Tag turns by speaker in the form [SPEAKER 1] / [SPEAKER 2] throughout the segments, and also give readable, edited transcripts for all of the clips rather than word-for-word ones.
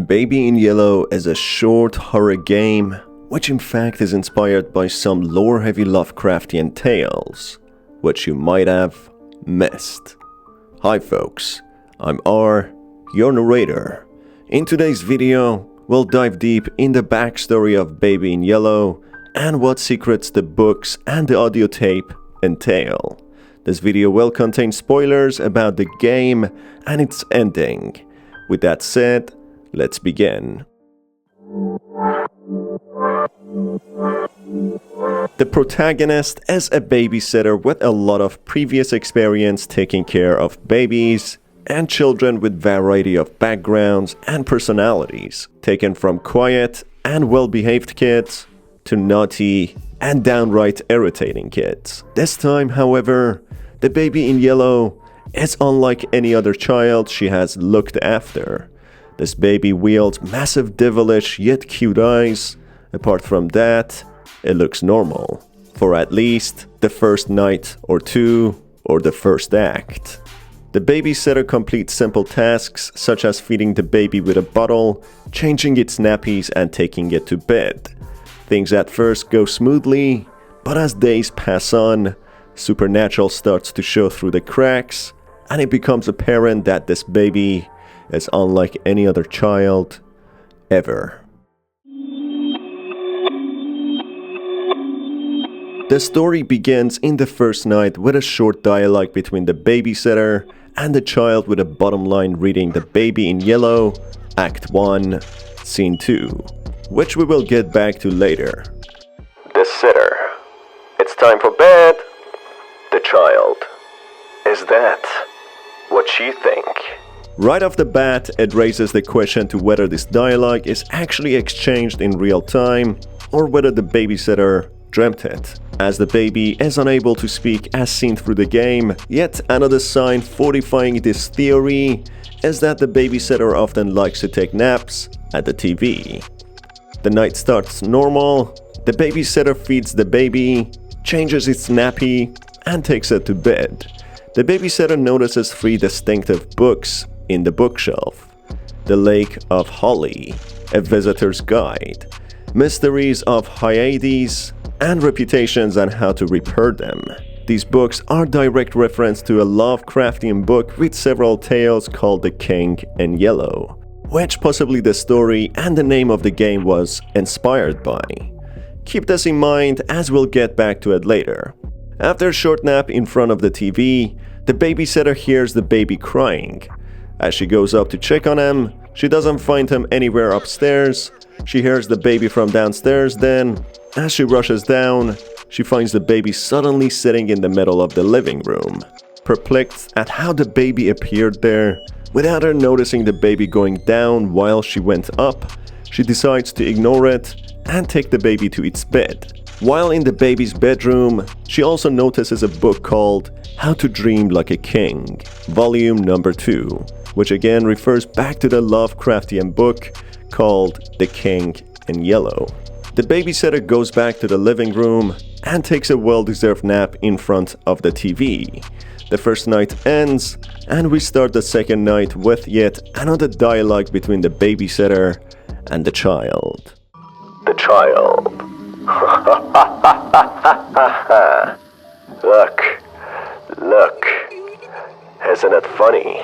[SPEAKER 1] Baby in Yellow is a short horror game, which in fact is inspired by some lore-heavy Lovecraftian tales, which you might have missed. Hi folks, I'm R, your narrator. In today's video, we'll dive deep in the backstory of Baby in Yellow and what secrets the books and the audio tape entail. This video will contain spoilers about the game and its ending. With that said, let's begin. The protagonist is a babysitter with a lot of previous experience taking care of babies and children with variety of backgrounds and personalities, taken from quiet and well-behaved kids to naughty and downright irritating kids. This time, however, the Baby in Yellow is unlike any other child she has looked after. This baby wields massive devilish yet cute eyes. Apart from that, it looks normal. For at least the first night or two, or the first act. The babysitter completes simple tasks such as feeding the baby with a bottle, changing its nappies and taking it to bed. Things at first go smoothly, but as days pass on, supernatural starts to show through the cracks, and it becomes apparent that this baby is unlike any other child ever. The story begins in the first night with a short dialogue between the babysitter and the child with a bottom line reading The Baby in Yellow, Act 1, Scene 2, which we will get back to later. The sitter. It's time for bed. The child. Is that what you think? Right off the bat, it raises the question to whether this dialogue is actually exchanged in real time or whether the babysitter dreamt it, as the baby is unable to speak as seen through the game. Yet another sign fortifying this theory is that the babysitter often likes to take naps at the TV. The night starts normal, the babysitter feeds the baby, changes its nappy, and takes it to bed. The babysitter notices 3 distinctive books in the bookshelf: The Lake of Holly, A Visitor's Guide, Mysteries of Hyades, and Reputations on How to Repair Them. These books are direct reference to a Lovecraftian book with several tales called The King in Yellow, which possibly the story and the name of the game was inspired by. Keep this in mind as we'll get back to it later. After a short nap in front of the TV, the babysitter hears the baby crying. As she goes up to check on him, she doesn't find him anywhere upstairs. She hears the baby from downstairs. Then, as she rushes down, she finds the baby suddenly sitting in the middle of the living room. Perplexed at how the baby appeared there, without her noticing the baby going down while she went up, she decides to ignore it and take the baby to its bed. While in the baby's bedroom, she also notices a book called How to Dream Like a King, volume number 2, which again refers back to the Lovecraftian book called The King in Yellow. The babysitter goes back to the living room and takes a well-deserved nap in front of the TV. The first night ends, and we start the second night with yet another dialogue between the babysitter and the child. The child. Look, isn't it funny?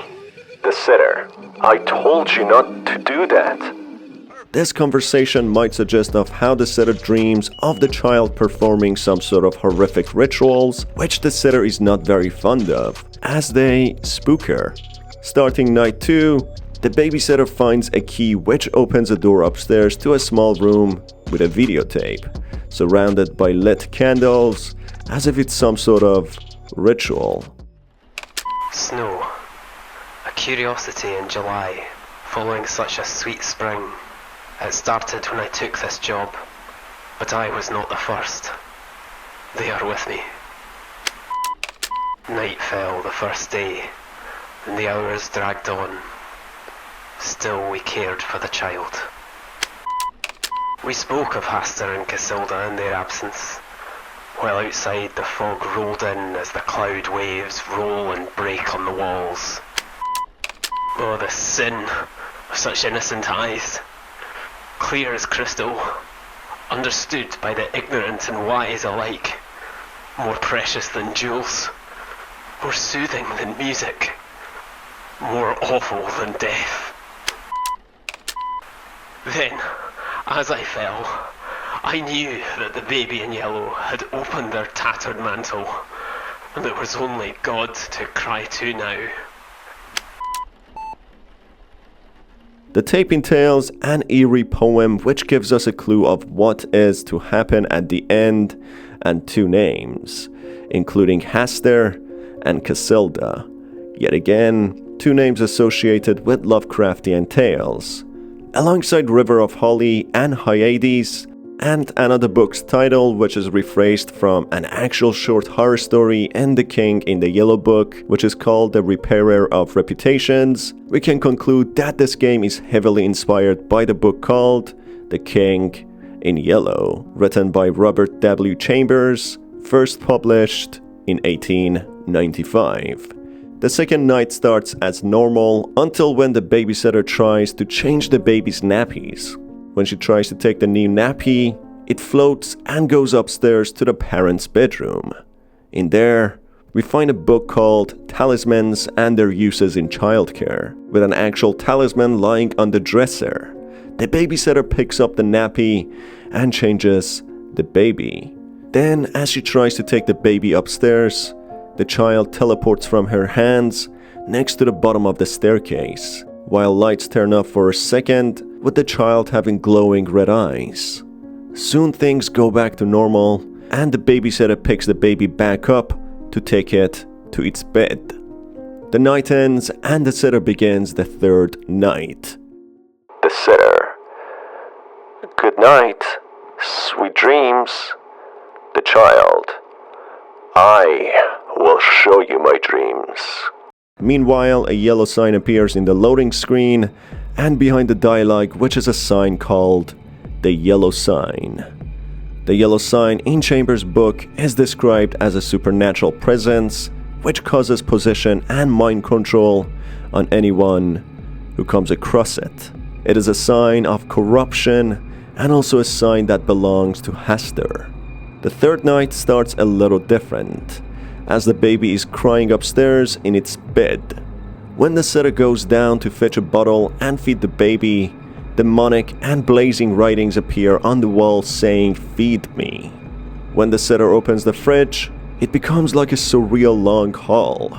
[SPEAKER 1] The sitter, I told you not to do that. This conversation might suggest of how the sitter dreams of the child performing some sort of horrific rituals, which the sitter is not very fond of, as they spook her. Starting night 2, the babysitter finds a key which opens a door upstairs to a small room with a videotape, surrounded by lit candles, as if it's some sort of ritual.
[SPEAKER 2] Snow. A curiosity in July, following such a sweet spring. It started when I took this job, but I was not the first. They are with me. Night fell the first day, and the hours dragged on. Still we cared for the child. We spoke of Hastur and Casilda in their absence, while outside the fog rolled in as the cloud waves roll and break on the walls. Oh, the sin such innocent eyes, clear as crystal, understood by the ignorant and wise alike, more precious than jewels, more soothing than music, more awful than death. Then, as I fell, I knew that the baby in yellow had opened their tattered mantle, and there was only God to cry to now.
[SPEAKER 1] The tape entails an eerie poem which gives us a clue of what is to happen at the end, and two names, including Hastur and Casilda. Yet again, two names associated with Lovecraftian tales, alongside River of Holly and Hyades, and another book's title which is rephrased from an actual short horror story in The King in the Yellow Book, which is called The Repairer of Reputations. We can conclude that this game is heavily inspired by the book called The King in Yellow, written by Robert W. Chambers, first published in 1895. The second night starts as normal until when the babysitter tries to change the baby's nappies. When she tries to take the new nappy, it floats and goes upstairs to the parents' bedroom. In there, we find a book called Talismans and Their Uses in Childcare, with an actual talisman lying on the dresser. The babysitter picks up the nappy and changes the baby. Then, as she tries to take the baby upstairs, the child teleports from her hands next to the bottom of the staircase, while lights turn off for a second, with the child having glowing red eyes. Soon things go back to normal, and the babysitter picks the baby back up to take it to its bed. The night ends, and the sitter begins the third night. The sitter. Good night, sweet dreams. The child. I will show you my dreams. Meanwhile, a yellow sign appears in the loading screen, and behind the dialogue, which is a sign called the yellow sign. The yellow sign in Chambers' book is described as a supernatural presence which causes possession and mind control on anyone who comes across it. It is a sign of corruption and also a sign that belongs to Hastur. The third night starts a little different, as the baby is crying upstairs in its bed. When the sitter goes down to fetch a bottle and feed the baby, demonic and blazing writings appear on the wall saying, "Feed me." When the sitter opens the fridge, it becomes like a surreal long hall.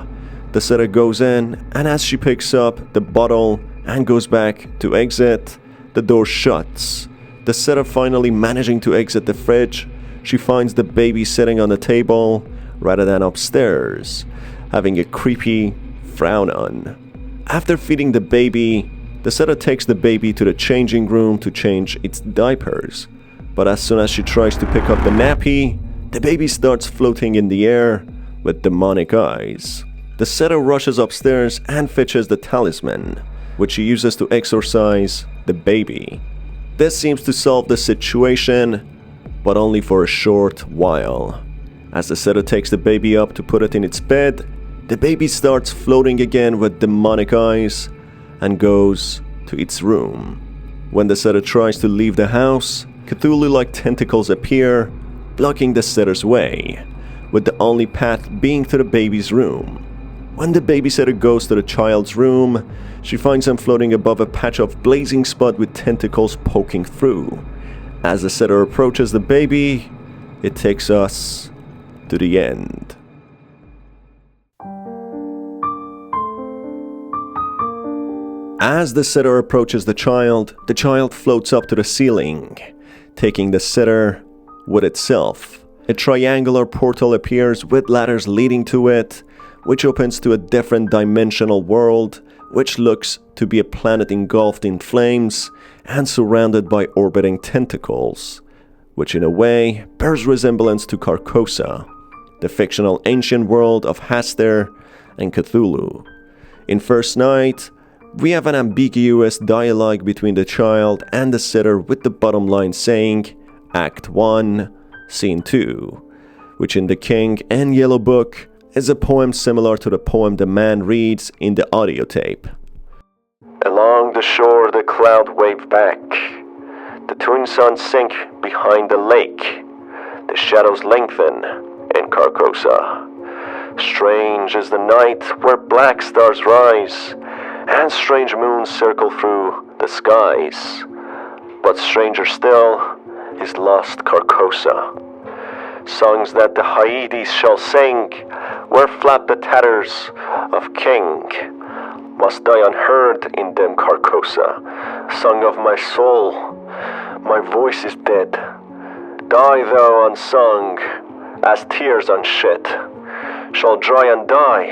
[SPEAKER 1] The sitter goes in, and as she picks up the bottle and goes back to exit, the door shuts. The sitter finally managing to exit the fridge, she finds the baby sitting on the table rather than upstairs, having a creepy frown on. After feeding the baby, the sitter takes the baby to the changing room to change its diapers. But as soon as she tries to pick up the nappy, the baby starts floating in the air with demonic eyes. The sitter rushes upstairs and fetches the talisman, which she uses to exorcise the baby. This seems to solve the situation, but only for a short while. As the sitter takes the baby up to put it in its bed, the baby starts floating again with demonic eyes and goes to its room. When the sitter tries to leave the house, Cthulhu-like tentacles appear, blocking the sitter's way, with the only path being to the baby's room. When the babysitter goes to the child's room, she finds him floating above a patch of blazing spot with tentacles poking through. As the sitter approaches the baby, it takes us to the end. As the sitter approaches the child floats up to the ceiling, taking the sitter with itself. A triangular portal appears with ladders leading to it, which opens to a different dimensional world, which looks to be a planet engulfed in flames and surrounded by orbiting tentacles, which in a way bears resemblance to Carcosa, the fictional ancient world of Hastur and Cthulhu. In First Night, we have an ambiguous dialogue between the child and the sitter, with the bottom line saying, Act 1, Scene 2, which in The King and Yellow Book is a poem similar to the poem the man reads in the audio tape. A long the shore the cloud waved back. The twin suns sink behind the lake. The shadows lengthen in Carcosa. Strange is the night where black stars rise, and strange moons circle through the skies. But stranger still is lost Carcosa. Songs that the Hyades shall sing, where flap the tatters of king, must die unheard in dim Carcosa. Song of my soul, my voice is dead. Die thou unsung, as tears unshed shall dry and die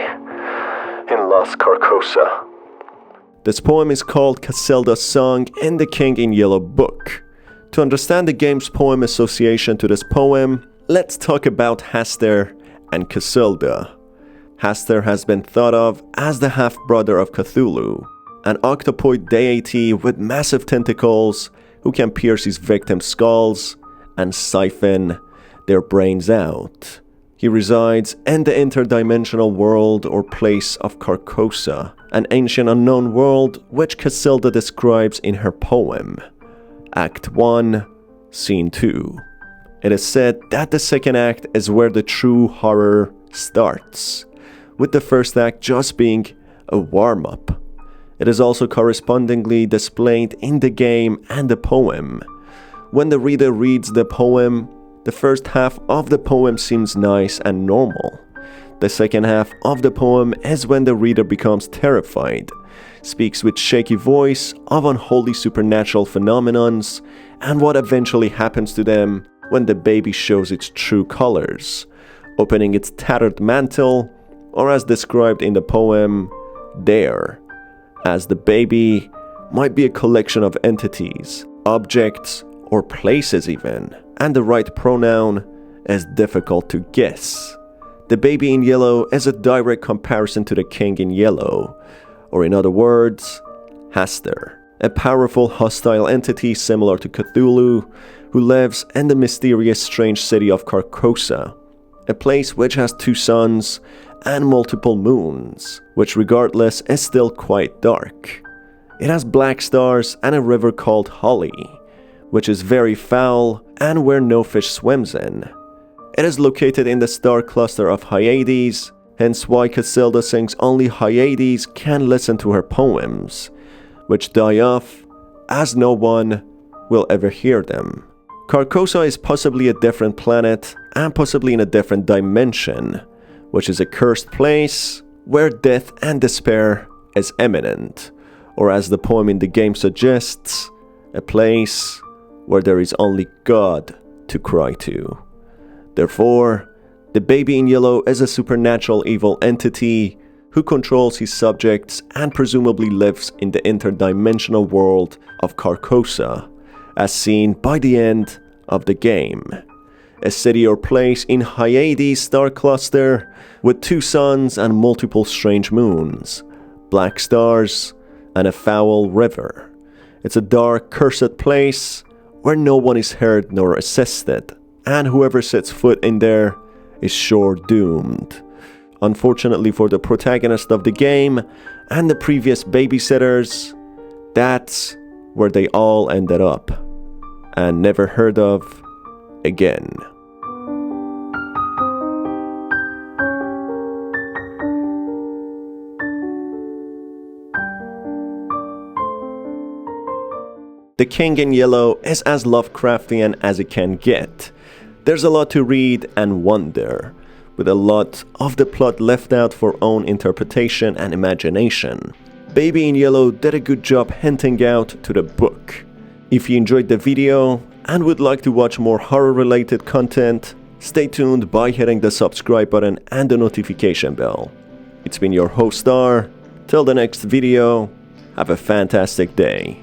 [SPEAKER 1] in lost Carcosa. This poem is called Casilda's Song in the King in Yellow book. To understand the game's poem association to this poem, let's talk about Hastur and Casilda. Hastur has been thought of as the half-brother of Cthulhu, an octopoid deity with massive tentacles who can pierce his victims' skulls and siphon their brains out. He resides in the interdimensional world or place of Carcosa, an ancient unknown world which Casilda describes in her poem, Act 1, Scene 2. It is said that the second act is where the true horror starts, with the first act just being a warm-up. It is also correspondingly displayed in the game and the poem. When the reader reads the poem, the first half of the poem seems nice and normal. The second half of the poem is when the reader becomes terrified, speaks with shaky voice of unholy supernatural phenomenons, and what eventually happens to them when the baby shows its true colors, opening its tattered mantle, or as described in the poem, there, as the baby might be a collection of entities, objects, or places even, and the right pronoun is difficult to guess. The baby in yellow is a direct comparison to the king in yellow, or in other words, Hastur, a powerful hostile entity similar to Cthulhu, who lives in the mysterious strange city of Carcosa, a place which has 2 suns and multiple moons, which regardless is still quite dark. It has black stars and a river called Holly, which is very foul and where no fish swims in. It is located in the star cluster of Hyades, hence why Casilda sings only Hyades can listen to her poems, which die off as no one will ever hear them. Carcosa is possibly a different planet and possibly in a different dimension, which is a cursed place where death and despair is imminent, or as the poem in the game suggests, a place where there is only God to cry to. Therefore, the baby in yellow is a supernatural evil entity who controls his subjects and presumably lives in the interdimensional world of Carcosa, as seen by the end of the game. A city or place in Hyades star cluster with 2 suns and multiple strange moons, black stars, and a foul river. It's a dark, cursed place where no one is heard nor assisted, and whoever sets foot in there is sure doomed. Unfortunately for the protagonist of the game and the previous babysitters, that's where they all ended up, and never heard of again. The King in Yellow is as Lovecraftian as it can get. There's a lot to read and wonder, with a lot of the plot left out for own interpretation and imagination. Baby in Yellow did a good job hinting out to the book. If you enjoyed the video and would like to watch more horror-related content, stay tuned by hitting the subscribe button and the notification bell. It's been your host Star. Till the next video, have a fantastic day.